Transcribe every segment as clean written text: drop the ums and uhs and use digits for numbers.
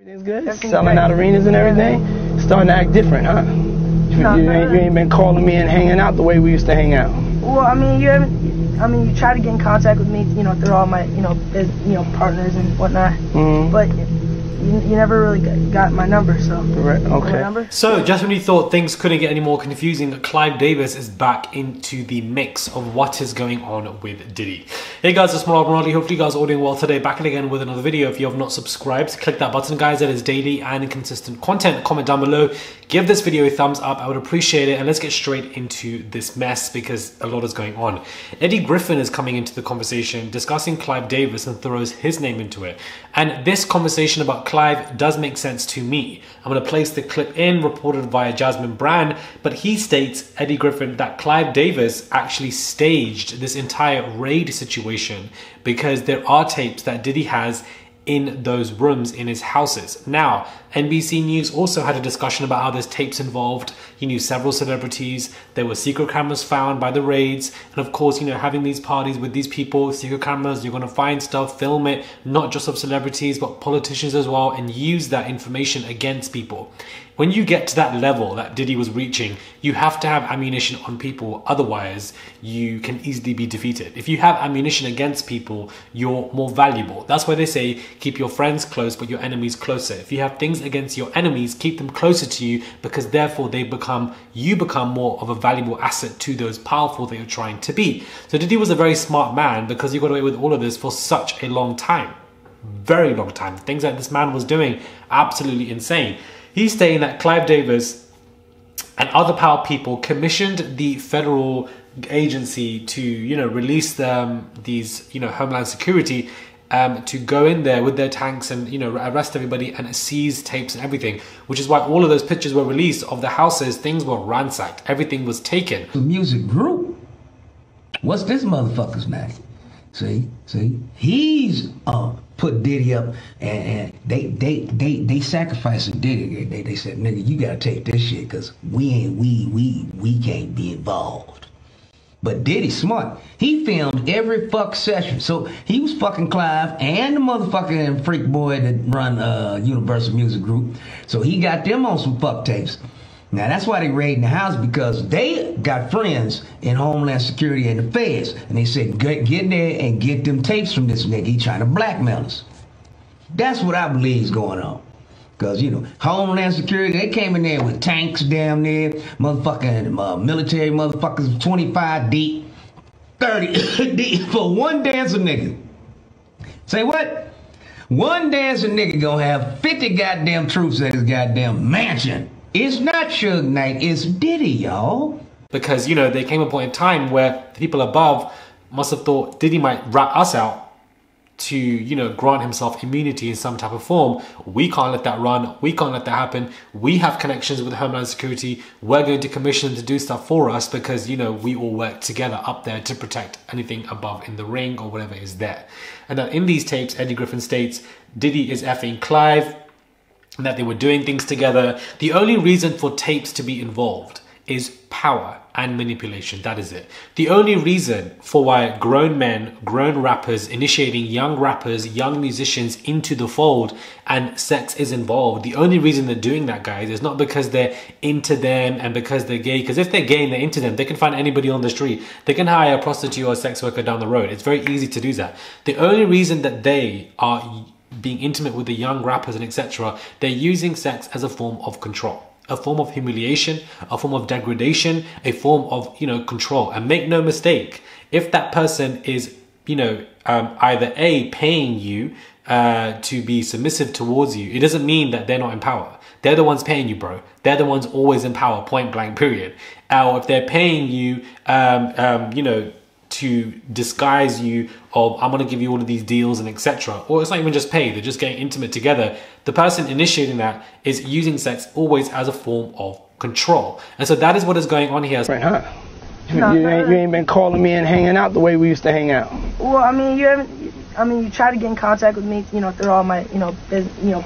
Everything's good? Selling out arenas and everything? Starting to act different, huh? You ain't been calling me and hanging out the way we used to hang out. Well, I mean, you tried to get in contact with me, through all my, partners and whatnot. Mm-hmm. But you never really got my number, so. Right, okay. Number? So, just when you thought things couldn't get any more confusing, Clive Davis is back into the mix of what is going on with Diddy. Hey guys, it's Morag Ronaldo. Hopefully you guys are all doing well today. Back again with another video. If you have not subscribed, click that button, guys. That is daily and consistent content. Comment down below. Give this video a thumbs up. I would appreciate it. And let's get straight into this mess because a lot is going on. Eddie Griffin is coming into the conversation discussing Clive Davis and throws his name into it. And this conversation about Clive does make sense to me. I'm going to place the clip in, reported via Jasmine Brand, but he states, Eddie Griffin, that Clive Davis actually staged this entire raid situation because there are tapes that Diddy has in those rooms in his houses. Now, NBC News also had a discussion about how there's tapes involved. He knew several celebrities. There were secret cameras found by the raids. And of course, having these parties with these people, secret cameras, you're going to find stuff, film it, not just of celebrities, but politicians as well, and use that information against people. When you get to that level that Diddy was reaching, you have to have ammunition on people. Otherwise, you can easily be defeated. If you have ammunition against people, you're more valuable. That's why they say, keep your friends close, but your enemies closer. If you have things against your enemies, keep them closer to you because therefore you become more of a valuable asset to those powerful that you're trying to be. So Diddy was a very smart man because he got away with all of this for such a long time. Very long time. Things that this man was doing, absolutely insane. He's saying that Clive Davis and other power people commissioned the federal agency to, release these, Homeland Security to go in there with their tanks and, arrest everybody and seize tapes and everything, which is why all of those pictures were released of the houses. Things were ransacked. Everything was taken. The music group. What's this motherfucker's name? See, he's put Diddy up, and they sacrificing Diddy. They said, nigga, you gotta take this shit, cause we can't be involved. But Diddy's smart. He filmed every fuck session, so he was fucking Clive and the motherfucking freak boy that run Universal Music Group. So he got them on some fuck tapes. Now, that's why they raiding the house, because they got friends in Homeland Security and the feds. And they said, get in there and get them tapes from this nigga. He trying to blackmail us. That's what I believe is going on. Because, Homeland Security, they came in there with tanks down there, motherfucking military motherfuckers, 25 deep, 30 deep for one dancing nigga. Say what? One dancing nigga gonna have 50 goddamn troops at his goddamn mansion. It's not Suge Knight, it's Diddy, y'all. Because, there came a point in time where the people above must have thought Diddy might rat us out to, grant himself immunity in some type of form. We can't let that run. We can't let that happen. We have connections with Homeland Security. We're going to commission them to do stuff for us because, we all work together up there to protect anything above in the ring or whatever is there. And that in these tapes, Eddie Griffin states, Diddy is effing Clive, and that they were doing things together. The only reason for tapes to be involved is power and manipulation. That is it. The only reason for why grown men, grown rappers, initiating young rappers, young musicians into the fold and sex is involved, the only reason they're doing that, guys, is not because they're into them and because they're gay. Because if they're gay and they're into them, they can find anybody on the street. They can hire a prostitute or a sex worker down the road. It's very easy to do that. The only reason that they are being intimate with the young rappers and etc., they're using sex as a form of control, a form of humiliation, a form of degradation, a form of, control. And make no mistake, if that person is, either A, paying you to be submissive towards you, it doesn't mean that they're not in power. They're the ones paying you, bro. They're the ones always in power, point blank, period. Or if they're paying you, to disguise you of, I'm going to give you all of these deals and etc. Or it's not even just pay, they're just getting intimate together. The person initiating that is using sex always as a form of control. And so that is what is going on here. Right, huh? You ain't been calling me and hanging out the way we used to hang out. Well, I mean, I mean, you try to get in contact with me, you know, through all my,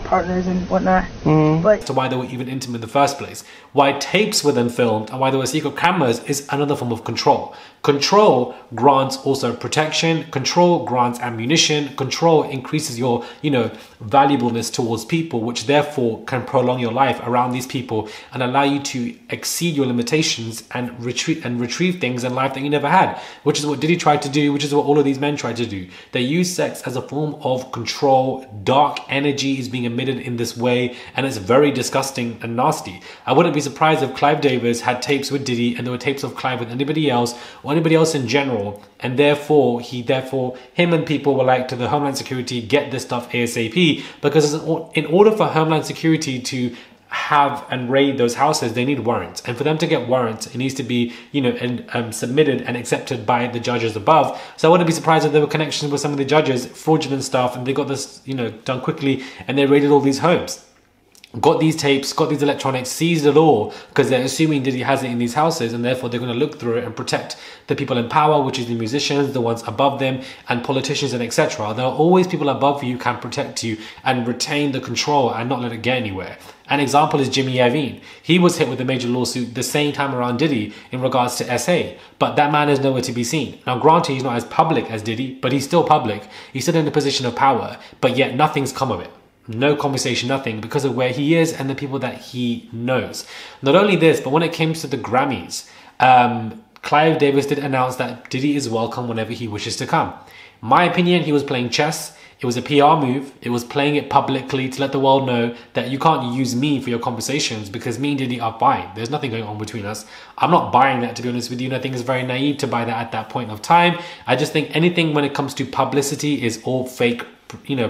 partners and whatnot. But so why they were even intimate in the first place, why tapes were then filmed, and why there were secret cameras is another form of control. Control grants also protection. Control grants ammunition. Control increases your, valuableness towards people, which therefore can prolong your life around these people and allow you to exceed your limitations and retrieve things in life that you never had, which is what Diddy tried to do, which is what all of these men tried to do. They use sex as a form of control. Dark energy is being emitted in this way, and it's very disgusting and nasty. I wouldn't be surprised if Clive Davis had tapes with Diddy and there were tapes of Clive with anybody else or anybody else in general, and therefore him and people were like to the Homeland Security, get this stuff ASAP, because in order for Homeland Security to have and raid those houses, they need warrants, and for them to get warrants, it needs to be submitted and accepted by the judges above. So I wouldn't be surprised if there were connections with some of the judges, fraudulent stuff, and they got this done quickly, and they raided all these homes, got these tapes, got these electronics, seized it all, because they're assuming Diddy has it in these houses, and therefore they're going to look through it and protect the people in power, which is the musicians, the ones above them, and politicians, and etc. There are always people above you who can protect you and retain the control and not let it get anywhere. An example is Jimmy Iovine. He was hit with a major lawsuit the same time around Diddy in regards to SA, but that man is nowhere to be seen. Now granted, he's not as public as Diddy, but he's still public. He's still in a position of power, but yet nothing's come of it. No conversation, nothing, because of where he is and the people that he knows. Not only this, but when it came to the Grammys, Clive Davis did announce that Diddy is welcome whenever he wishes to come. My opinion, he was playing chess. It was a PR move. It was playing it publicly to let the world know that you can't use me for your conversations, because me and Diddy are fine. There's nothing going on between us. I'm not buying that, to be honest with you, and I think it's very naive to buy that at that point of time. I just think anything when it comes to publicity is all fake,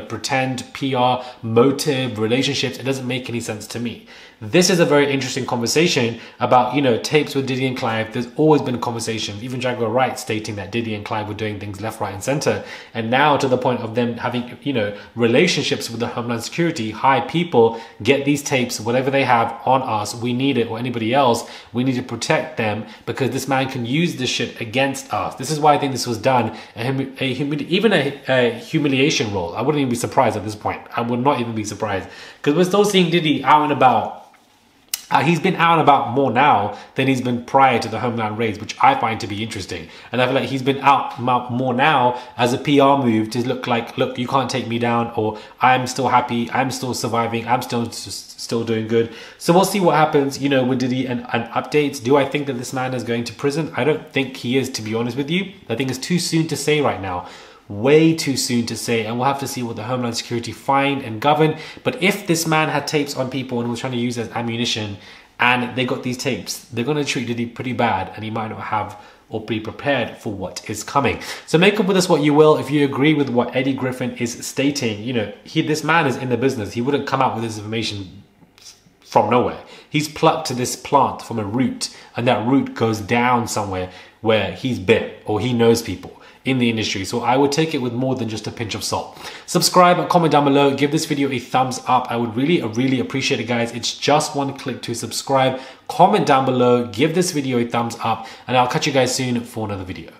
pretend, PR, motive, relationships. It doesn't make any sense to me. This is a very interesting conversation about, tapes with Diddy and Clive. There's always been conversations, even Jaguar Wright stating that Diddy and Clive were doing things left, right, and center. And now to the point of them having, relationships with the Homeland Security. Hi, people, get these tapes, whatever they have on us. We need it, or anybody else. We need to protect them, because this man can use this shit against us. This is why I think this was done. Even a humiliation role. I wouldn't even be surprised at this point. I would not even be surprised, because we're still seeing Diddy out and about. He's been out and about more now than he's been prior to the Homeland raids, which I find to be interesting. And I feel like he's been out more now as a PR move to look like, look, you can't take me down, or I'm still happy, I'm still surviving, I'm still doing good. So we'll see what happens, with Diddy and updates. Do I think that this man is going to prison? I don't think he is, to be honest with you. I think it's too soon to say right now. Way too soon to say, and we'll have to see what the Homeland Security find and govern. But if this man had tapes on people and was trying to use as ammunition, and they got these tapes, they're going to treat Diddy pretty bad, and he might not have or be prepared for what is coming. So make up with this what you will. If you agree with what Eddie Griffin is stating, this man is in the business. He wouldn't come out with this information from nowhere. He's plucked this plant from a root, and that root goes down somewhere where he's been, or he knows people in the industry. So I would take it with more than just a pinch of salt. Subscribe and comment down below. Give this video a thumbs up. I would really appreciate it, guys. It's just one click to subscribe. Comment down below. Give this video a thumbs up, and I'll catch you guys soon for another video.